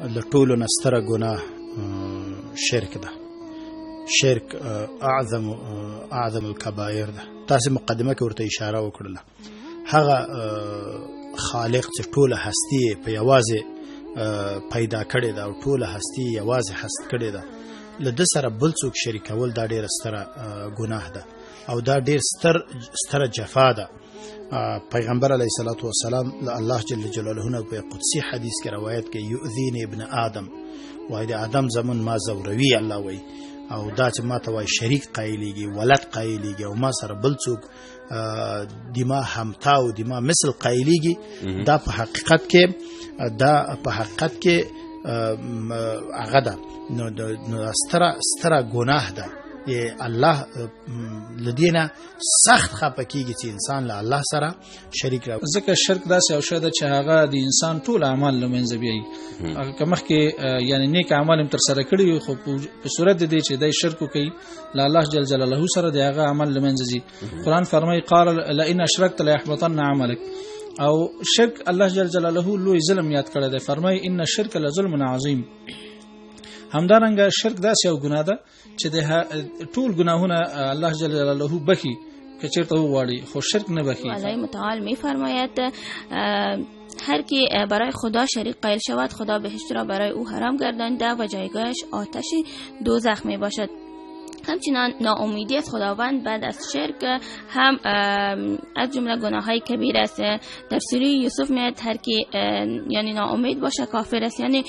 له ټولو نه ستره ګناه شرک ده. شرک اعظم الکبائر ده. تاسو مقدمه کې ورته اشاره وکړله. هغه خالق چې ټوله هستی په یوازې پیدا کړې ده او ټوله هستی یوازې هست کړې ده، له ده سره بل څوک شریکول دا ډېره ستره ګناه ده او دا ډېر ستره جفا ده. پیغمبر علیه الصلاة والسلام له الله جل جلاله نه په قدسی حدیث کې روایت کې یؤذینی ابن آدم، وای د آدم زمون ما زوروي الله وای، او دا چې ما ته وای شریک قایلیږي، ولد قایلیږي، او ما سره بل څوک دما همتا او دما مثل قایلیږي. دا په حقیقت کې هغه ده نو ستره ګناه ده. الله لدینا سخت خپه کیږي چې انسان له الله سره شریک راوړي. ځکه شرک داسې یو شی ده چې هغه د انسان ټول اعمال له منځه بیایي. که مخکې یعنی نیک اعمال هم تر سره کړي وي، خو په صورت د دې چې دی شرک کوي له الله جل جلاله سره، د هغه عمل له منځه ځي. قرآن فرمایي قال لئن اشرکت لیحبطن عملک، او شرک الله جل جلاله لوی ظلم یاد کړی دی. فرمایي ان الشرک لظلم عظیم. همدارنګه شرک داسې یو ګناه ده چې د ټول گناهونه الله جل جلاله بخي که چیرته وغواړي، خو شرک نه بخي. الله متعال می فرماید هر کی برای خدا شریک قائل شود خدا بهشت را برای او حرام گردانیده و جایگاهش آتش دوزخ می باشد. همچنان ناامیدی از خداوند بعد از شرک هم از جمله گناه‌های کبیر است. در سوره یوسف میاد هر کی یعنی ناامید باشه کافر است. یعنی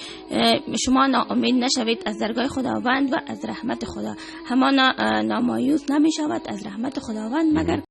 شما ناامید نشوید از درگاه خداوند و از رحمت خدا. همان نامایوس نمی شود از رحمت خداوند مگر